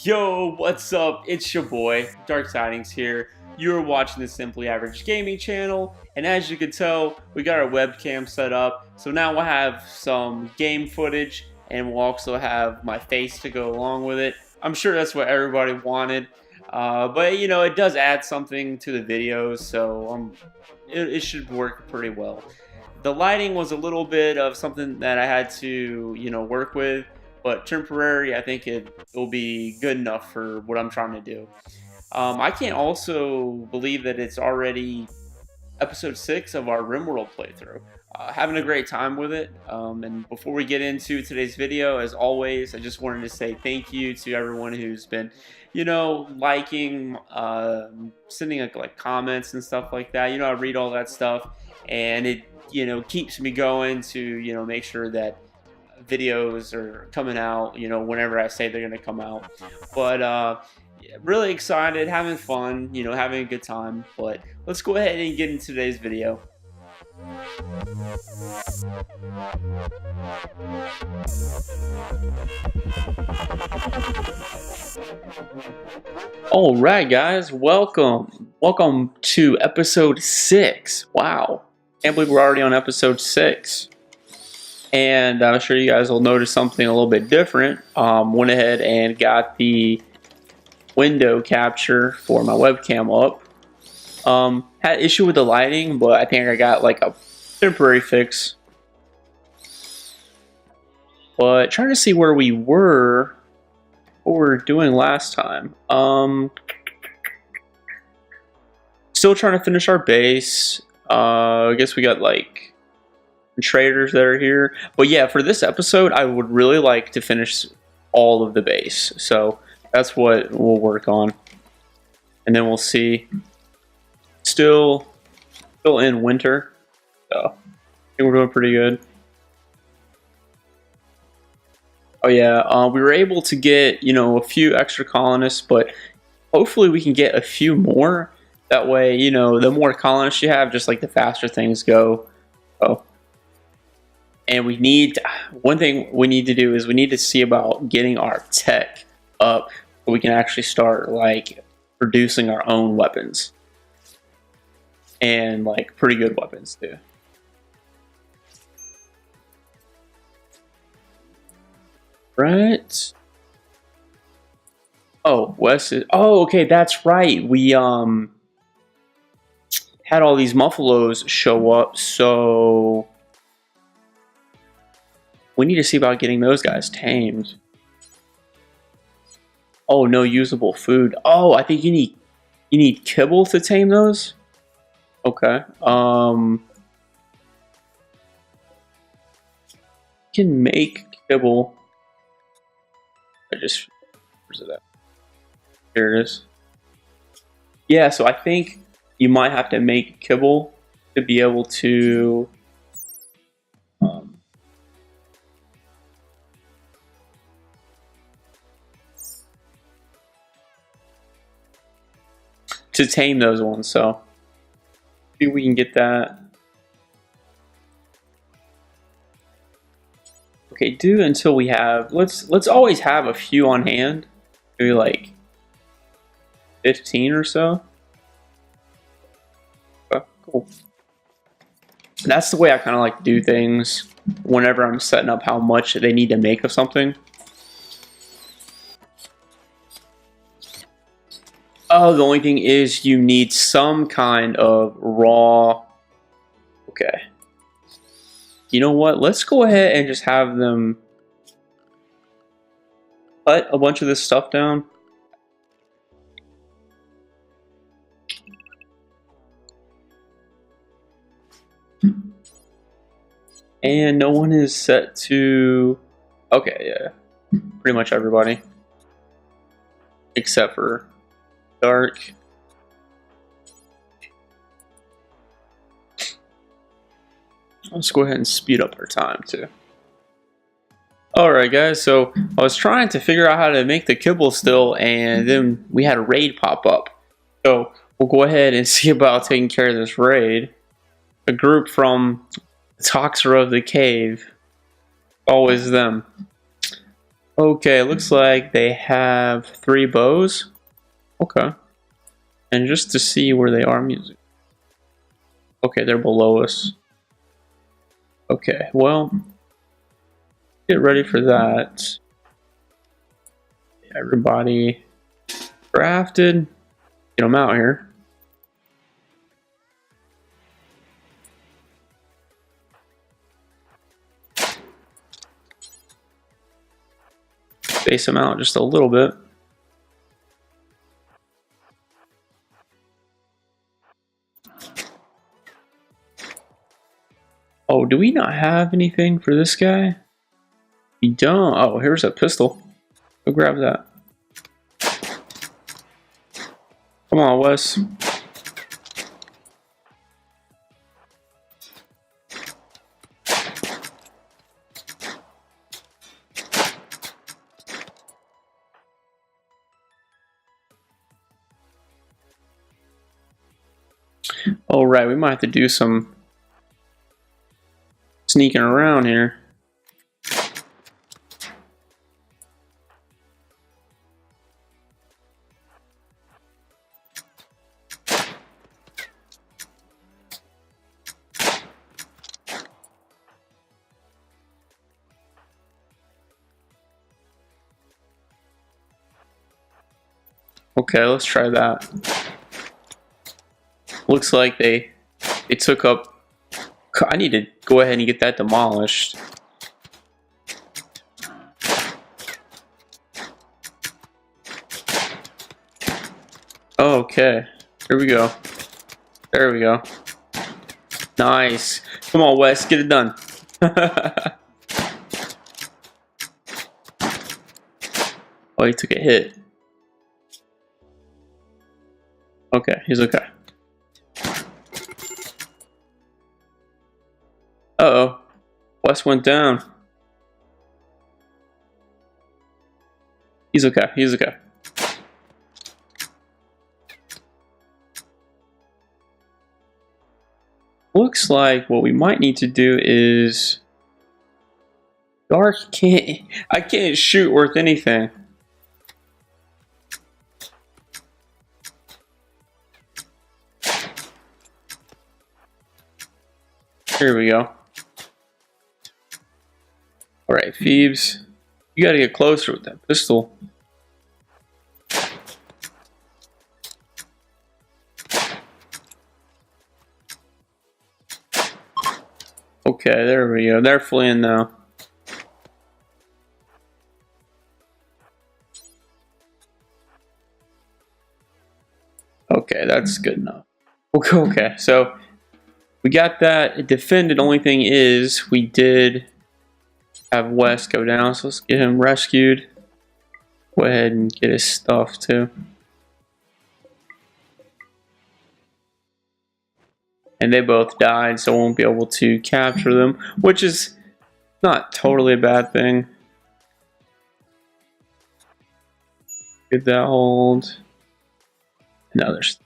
Yo, what's up? It's your boy, Dark Tidings here. You're watching the Simply Average Gaming channel, and as you can tell, we got our webcam set up. So now we'll have some game footage, and we'll also have my face to go along with it. I'm sure that's what everybody wanted, but you know, it does add something to the videos, so it should work pretty well. The lighting was a little bit of something that I had to, work with, but temporary, I think it will be good enough for what I'm trying to do. I can't also believe that it's already episode 6 of our RimWorld playthrough. Having a great time with it. And before we get into today's video, as always, I just wanted to say thank you to everyone who's been, liking, sending like comments and stuff like that. I read all that stuff, and it, keeps me going to, make sure that videos are coming out, whenever I say they're going to come out. But really excited, having fun, having a good time. But let's go ahead and get into today's video. All right, guys, welcome to episode 6. Wow, can't believe we're already on episode 6. And I'm sure you guys will notice something a little bit different. Went ahead and got the window capture for my webcam up. Had issue with the lighting, but I think I got like a temporary fix. But trying to see where we were, what we were doing last time. Still trying to finish our base. I guess we got like traders that are here, but yeah, for this episode I would really like to finish all of the base, so that's what we'll work on, and then we'll see. Still in winter, so I think we're doing pretty good. Oh yeah, we were able to get a few extra colonists, but hopefully we can get a few more. That way, the more colonists you have, just like the faster things go. And one thing we need to do is we need to see about getting our tech up so we can actually start like producing our own weapons. And like pretty good weapons too. Right. Oh, okay, that's right. We had all these muffalos show up, so we need to see about getting those guys tamed. Oh, no usable food. Oh, I think you need kibble to tame those? Okay. You can make kibble. Where's it at? Here it is. Yeah, so I think you might have to make kibble to be able to tame those ones, so see if we can get that. Okay, do until we have, let's always have a few on hand, maybe like 15 or so. Okay, cool. That's the way I kind of like to do things whenever I'm setting up how much they need to make of something. Oh, the only thing is you need some kind of raw. Okay. You know what? Let's go ahead and just have them cut a bunch of this stuff down. And no one is set to. Okay, yeah. Pretty much everybody. Except for Dark. Let's go ahead and speed up our time too. Alright guys, so I was trying to figure out how to make the kibble still, and then we had a raid pop up. So we'll go ahead and see about taking care of this raid. A group from the Toxer of the Cave. Always them. Okay, looks like they have 3 bows. Okay. And just to see where they are music. Okay, they're below us. Okay, well, get ready for that. Everybody crafted. Get them out here. Space them out just a little bit. Oh, do we not have anything for this guy? We don't. Oh, here's a pistol. Go grab that. Come on, Wes. Oh, right. We might have to do some sneaking around here. Okay, let's try that. Looks like they took up. I need to go ahead and get that demolished. Okay, here we go. There we go. Nice. Come on, Wes, get it done. Oh, he took a hit. Okay, he's okay. Uh-oh. Wes went down. He's okay, he's okay. Looks like what we might need to do is... Dark can't... I can't shoot worth anything. Here we go. Alright, Phoebes. You gotta get closer with that pistol. Okay, there we go. They're fleeing now. Okay, that's good enough. Okay, so we got that. It defended. Only thing is, we did have Wes go down, so let's get him rescued. Go ahead and get his stuff too. And they both died, so I won't be able to capture them, which is not totally a bad thing. Get that hold. No, there's...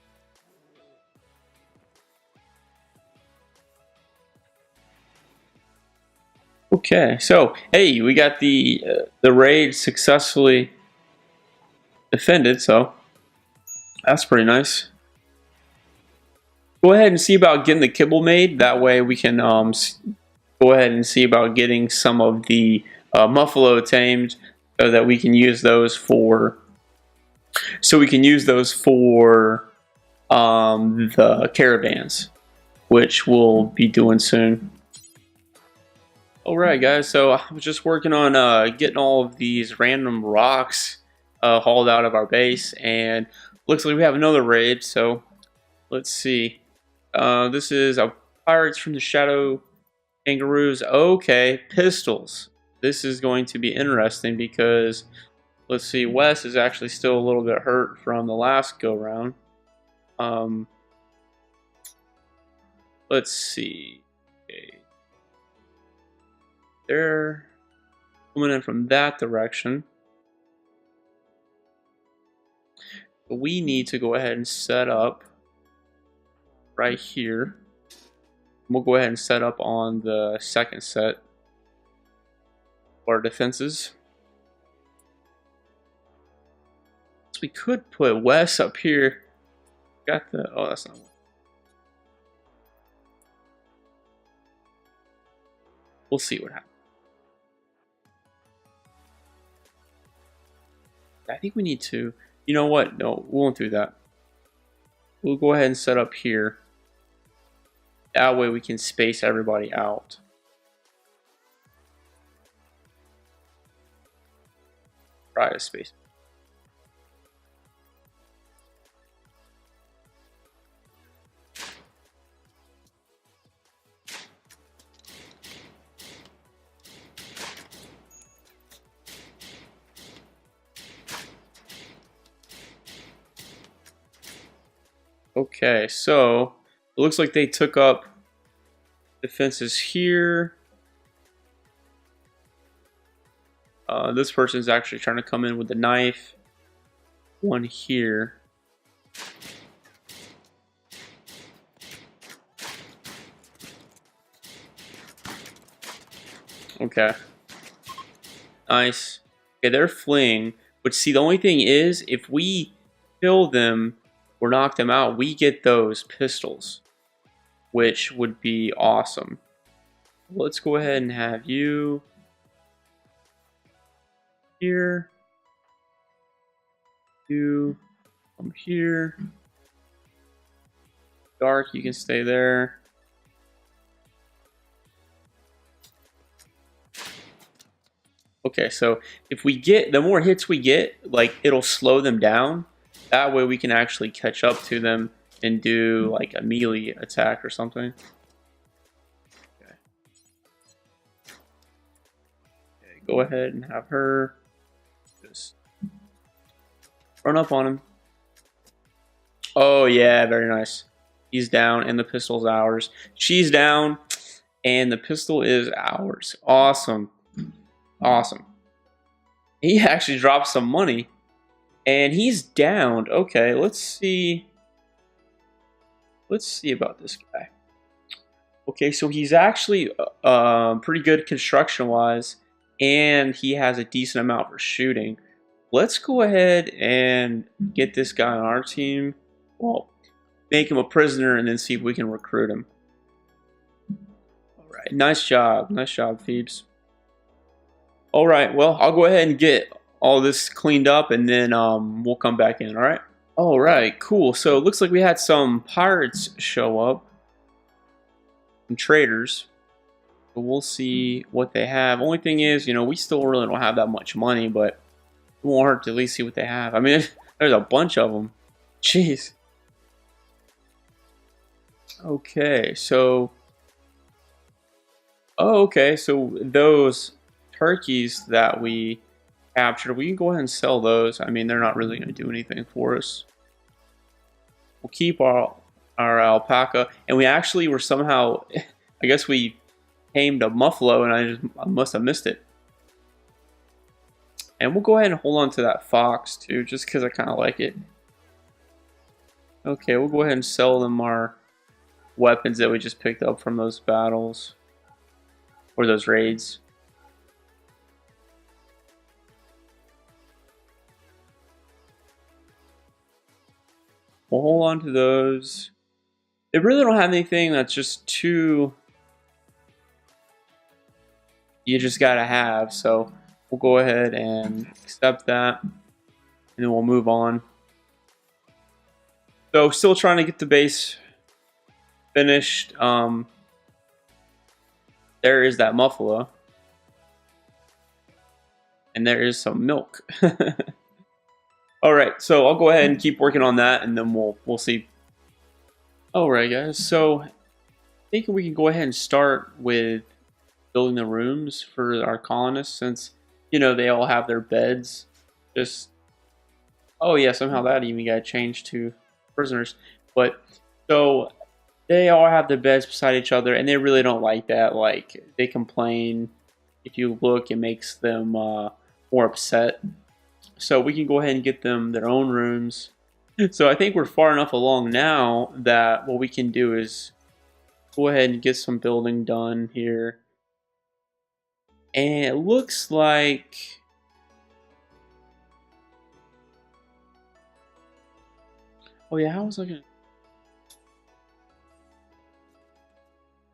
Okay, so hey, we got the raid successfully defended, so that's pretty nice. Go ahead and see about getting the kibble made. That way we can go ahead and see about getting some of the muffalo tamed, so that we can use those for. So we can use those for the caravans, which we'll be doing soon. Alright guys, so I was just working on getting all of these random rocks hauled out of our base, and looks like we have another raid, so let's see. This is Pirates from the Shadow Kangaroos. Okay, pistols. This is going to be interesting because, let's see, Wes is actually still a little bit hurt from the last go-round. Let's see. Okay. They're coming in from that direction. But we need to go ahead and set up right here. We'll go ahead and set up on the second set of our defenses. we could put Wes up here. Got the... Oh, that's not one. We'll see what happens. I think we need to... You know what? No, we won't do that. We'll go ahead and set up here. That way we can space everybody out. Try to space. Okay, so it looks like they took up defenses here. This person's actually trying to come in with the knife. One here. Okay. Nice. Okay, they're fleeing. But see, the only thing is, if we kill them or knock them out, we get those pistols, which would be awesome. Let's go ahead and have you here. You come here. Dark, you can stay there. Okay, so if we get, the more hits we get, like, it'll slow them down. That way we can actually catch up to them and do like a melee attack or something. Okay. Okay, go ahead and have her just run up on him. Oh yeah, very nice. He's down and the pistol's ours. She's down and the pistol is ours. Awesome. Awesome. He actually dropped some money. And he's downed. Okay, let's see. Let's see about this guy. Okay, so he's actually pretty good construction-wise, and he has a decent amount for shooting. Let's go ahead and get this guy on our team. Well, make him a prisoner, and then see if we can recruit him. All right, nice job, Phoebes. All right, well, I'll go ahead and get all this cleaned up, and then we'll come back in, all right? All right, cool. So it looks like we had some pirates show up, some traders. But we'll see what they have. Only thing is, you know, we still really don't have that much money, but it won't hurt to at least see what they have. I mean, there's a bunch of them. Jeez. Okay, so... Oh, okay, so those turkeys that we captured, we can go ahead and sell those. I mean, they're not really going to do anything for us. We'll keep our alpaca, and we actually were somehow, I guess we tamed a muffalo, and I must have missed it. And we'll go ahead and hold on to that fox too, just because I kind of like it. Okay, we'll go ahead and sell them our weapons that we just picked up from those battles or those raids. We'll hold on to those. They really don't have anything that's just too... You just gotta have, so we'll go ahead and accept that, and then we'll move on. So still trying to get the base finished. There is that muffalo. And there is some milk. Alright, so I'll go ahead and keep working on that, and then we'll see. Alright guys, so I think we can go ahead and start with building the rooms for our colonists, since, you know, they all have their beds. Just, oh yeah, somehow that even got changed to prisoners. But, so, they all have their beds beside each other, and they really don't like that. Like, they complain. If you look, it makes them more upset. So we can go ahead and get them their own rooms. So I think we're far enough along now that what we can do is go ahead and get some building done here. And it looks like... Oh yeah, how was I gonna?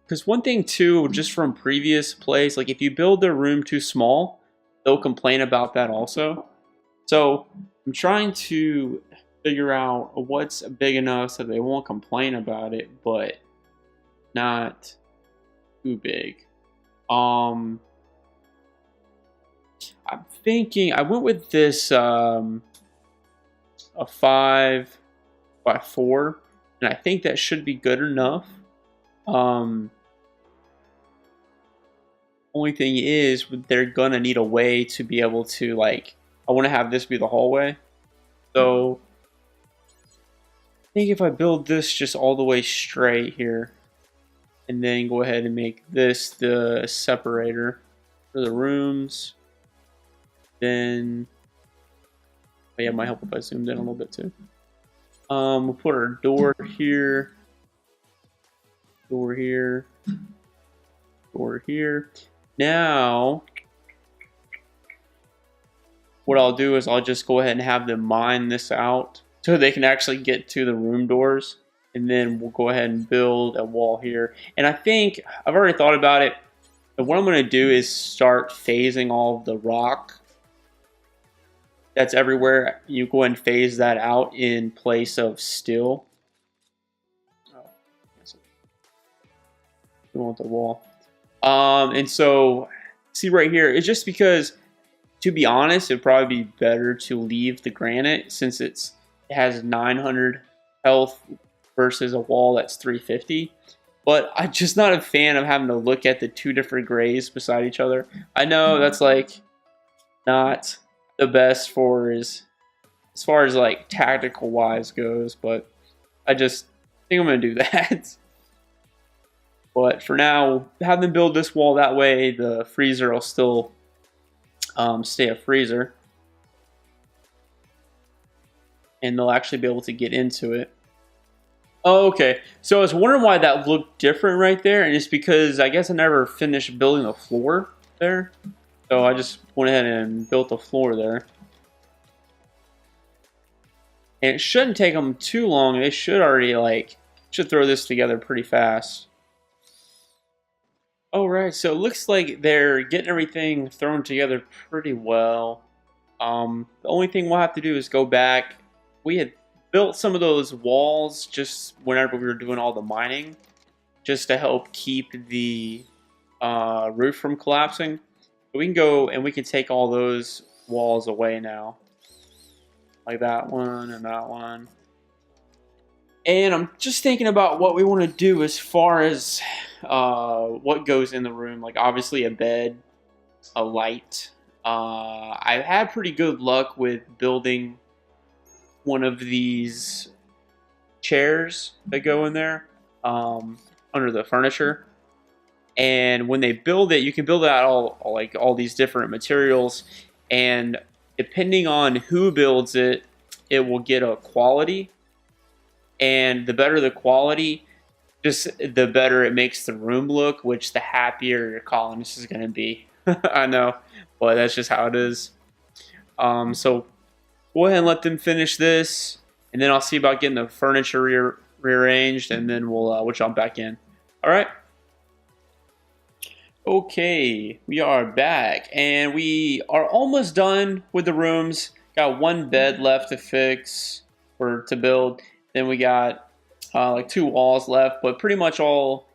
Because one thing too, just from previous plays, like if you build their room too small, they'll complain about that also. So I'm trying to figure out what's big enough so they won't complain about it, but not too big. I'm thinking I went with this a 5x4, and I think that should be good enough. Only thing is, they're gonna need a way to be able to, like, I want to have this be the hallway. So I think if I build this just all the way straight here, and then go ahead and make this the separator for the rooms, then oh yeah, it might help if I zoomed in a little bit too. We'll put our door here, door here, door here. Now, what I'll do is I'll just go ahead and have them mine this out so they can actually get to the room doors. And then we'll go ahead and build a wall here. And I think, I've already thought about it, but what I'm going to do is start phasing all of the rock that's everywhere. You go and phase that out in place of steel. Oh, we want the wall. And so, see right here, it's just because, to be honest, it'd probably be better to leave the granite since it has 900 health versus a wall that's 350. But I'm just not a fan of having to look at the two different grays beside each other. I know that's like not the best for as far as like tactical wise goes, but I just think I'm gonna do that. But for now, have them build this wall, that way the freezer will still stay a freezer. And they'll actually be able to get into it. Oh, okay. So I was wondering why that looked different right there, and it's because I guess I never finished building the floor there. So I just went ahead and built the floor there. And it shouldn't take them too long. They should already, should throw this together pretty fast. Alright, so it looks like they're getting everything thrown together pretty well. The only thing we'll have to do is go back. We had built some of those walls just whenever we were doing all the mining, just to help keep the roof from collapsing. But we can go and we can take all those walls away now. Like that one and that one. And I'm just thinking about what we want to do as far as what goes in the room. Like obviously a bed, a light. I've had pretty good luck with building one of these chairs that go in there under the furniture. And when they build it, you can build out all these different materials. And depending on who builds it, it will get a quality. And the better the quality, just the better it makes the room look, which the happier your colonist is going to be. I know, but that's just how it is. So go ahead and let them finish this, and then I'll see about getting the furniture rearranged, and then we'll jump back in. All right. Okay, we are back, and we are almost done with the rooms. Got one bed left to fix or to build. Then we got like 2 walls left, but pretty much all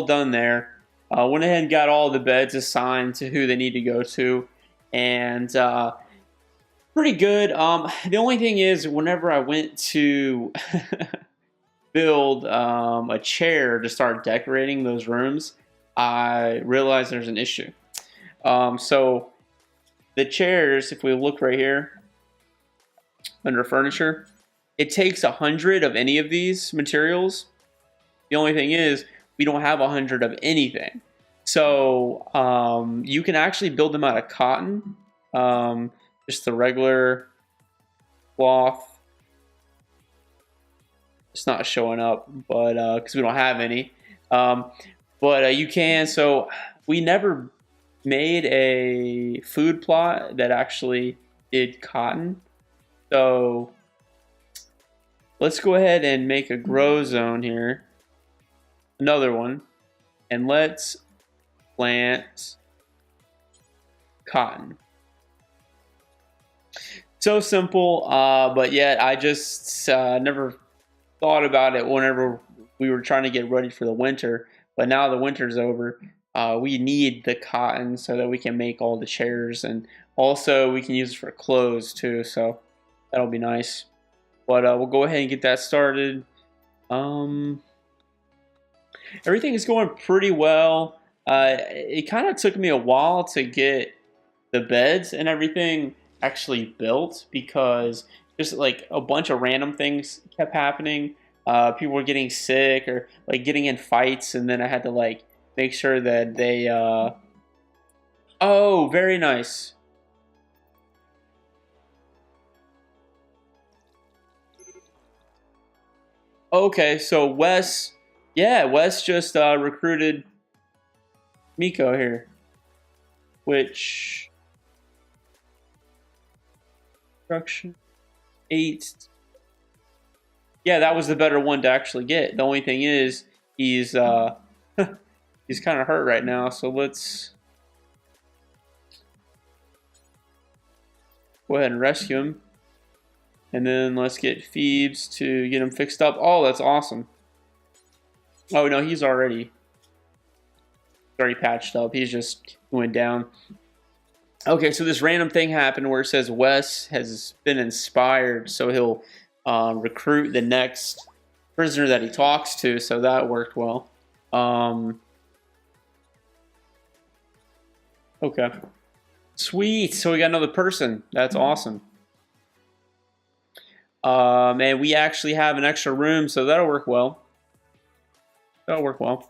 done there. Went ahead and got all the beds assigned to who they need to go to, and pretty good. The only thing is, whenever I went to build a chair to start decorating those rooms, I realized there's an issue. So the chairs, if we look right here under furniture, it takes 100 of any of these materials. The only thing is, we don't have 100 of anything. So you can actually build them out of cotton, just the regular cloth. It's not showing up, but because we don't have any. But you can. So we never made a food plot that actually did cotton. So let's go ahead and make a grow zone here. Another one. And let's plant cotton. So simple, but yet I just never thought about it whenever we were trying to get ready for the winter. But now the winter's over, we need the cotton so that we can make all the chairs, and also we can use it for clothes too, so that'll be nice. But we'll go ahead and get that started. Everything is going pretty well. It kind of took me a while to get the beds and everything actually built because just like a bunch of random things kept happening. People were getting sick or like getting in fights, and then I had to like make sure that they. Oh, very nice. Okay, so Wes, yeah, Wes just recruited Miko here, which construction 8. Yeah, that was the better one to actually get. The only thing is he's he's kind of hurt right now, so let's go ahead and rescue him. And then let's get Phoebes to get him fixed up. Oh, that's awesome. Oh no, he's already patched up. He's just went down. Okay, so this random thing happened where it says Wes has been inspired, so he'll recruit the next prisoner that he talks to, so that worked well. Okay. Sweet, so we got another person. That's awesome. And we actually have an extra room, so that'll work well. That'll work well.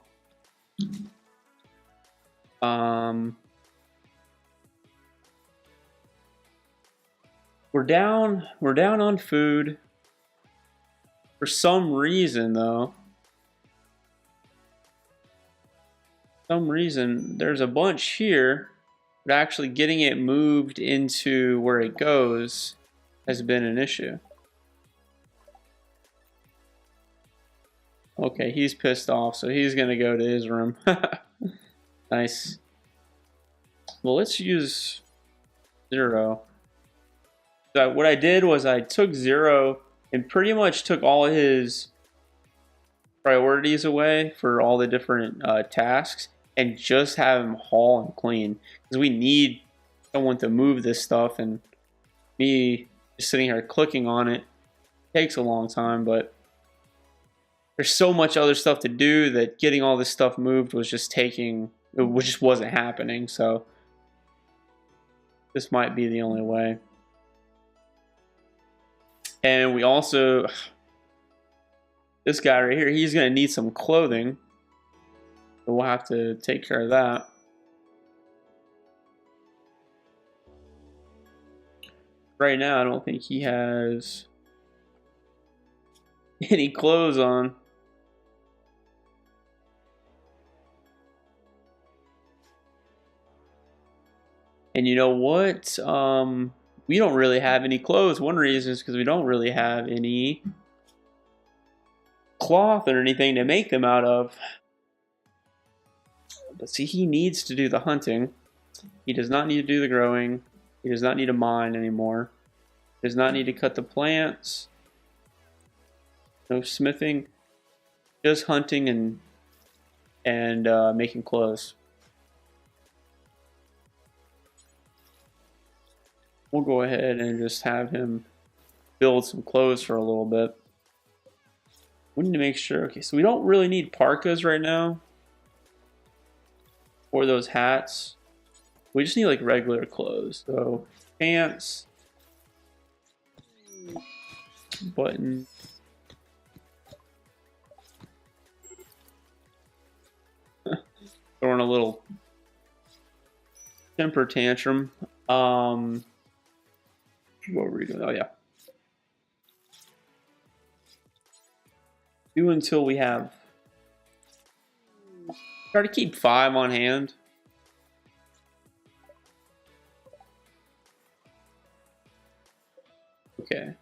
We're down on food. For some reason, though. There's a bunch here, but actually getting it moved into where it goes has been an issue. Okay, he's pissed off, so he's gonna go to his room. Nice. Well, let's use 0. So what I did was I took 0 and pretty much took all of his priorities away for all the different tasks and just have him haul and clean, because we need someone to move this stuff, and me just sitting here clicking on it takes a long time, but there's so much other stuff to do that getting all this stuff moved was just just wasn't happening, so this might be the only way. And we also, this guy right here, he's gonna need some clothing, so we'll have to take care of that. Right now, I don't think he has any clothes on. And you know what? We don't really have any clothes. One reason is because we don't really have any cloth or anything to make them out of. But see, he needs to do the hunting. He does not need to do the growing. He does not need to mine anymore. He does not need to cut the plants. No smithing. Just hunting and making clothes. We'll go ahead and just have him build some clothes for a little bit. We need to make sure. Okay, so we don't really need parkas right now. Or those hats. We just need like regular clothes. So pants. Button. Throwing a little temper tantrum. What were we doing? Oh, yeah. Do until we have... Try to keep 5 on hand. Okay.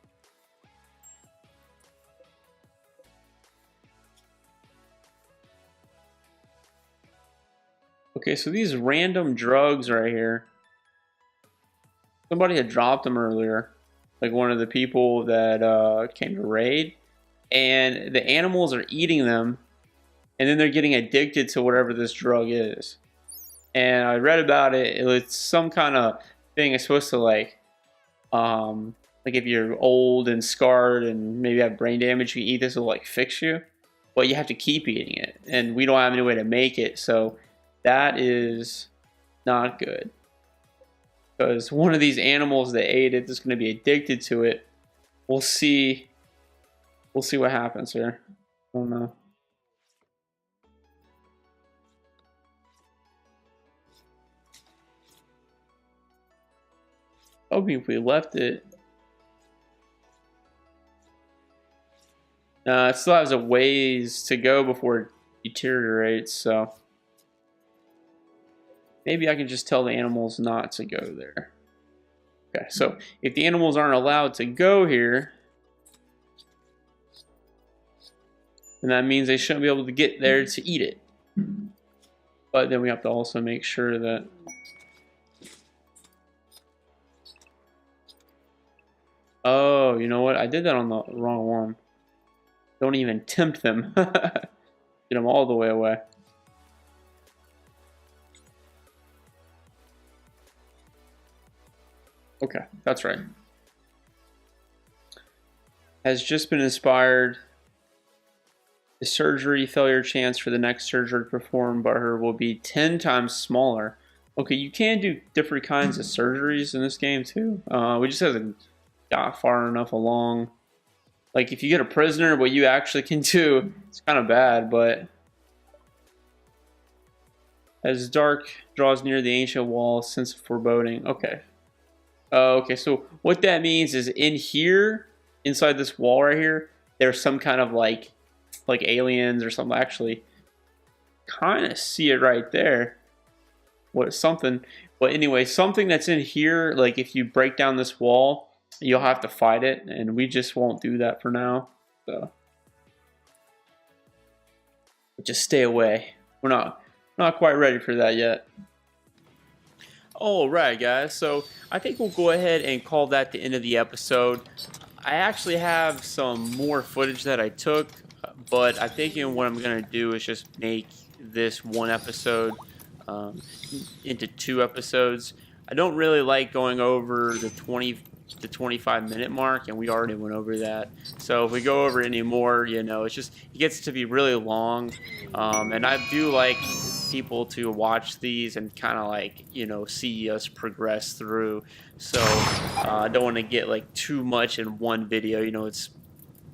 Okay, so these random drugs right here. Somebody had dropped them earlier. Like one of the people that came to raid. And the animals are eating them. And then they're getting addicted to whatever this drug is. And I read about it. It's some kind of thing it's supposed to like if you're old and scarred and maybe have brain damage, you eat this, it'll like fix you. But you have to keep eating it. And we don't have any way to make it. So that is not good. Because one of these animals that ate it is going to be addicted to it. We'll see. We'll see what happens here. I don't know. Hoping if we left it. It still has a ways to go before it deteriorates, so maybe I can just tell the animals not to go there. Okay, so if the animals aren't allowed to go here, then that means they shouldn't be able to get there to eat it. But then we have to also make sure that oh, you know what? I did that on the wrong one. Don't even tempt them. Get them all the way away. Okay, that's right. Has just been inspired. The surgery failure chance for the next surgery performed by her will be 10 times smaller. Okay, you can do different kinds of surgeries in this game too. We just haven't got far enough along. Like if you get a prisoner, what you actually can do, it's kind of bad, but as dark draws near the ancient wall, sense of foreboding. Okay. Okay, so what that means is in here, inside this wall right here, there's some kind of like aliens or something. Actually, kind of see it right there. What is something? But anyway, something that's in here, like if you break down this wall, you'll have to fight it, and we just won't do that for now. So just stay away. We're not quite ready for that yet. Alright guys, so I think we'll go ahead and call that the end of the episode. I actually have some more footage that I took, but I think what I'm going to do is just make this one episode into 2 episodes. I don't really like going over the 25-minute mark, and we already went over that. So if we go over any more, you know, it gets to be really long. And I do like people to watch these and kind of like, you know, see us progress through. So I don't want to get like too much in one video. You know, it's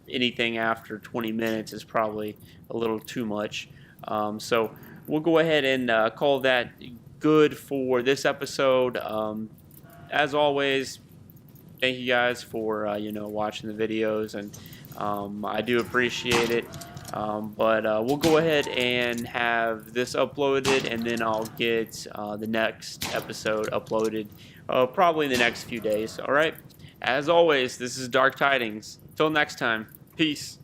anything after 20 minutes is probably a little too much. So we'll go ahead and call that good for this episode. As always, thank you guys for you know, watching the videos, and I do appreciate it. But we'll go ahead and have this uploaded, and then I'll get the next episode uploaded probably in the next few days. All right. As always, this is Dark Tidings. Till next time, peace.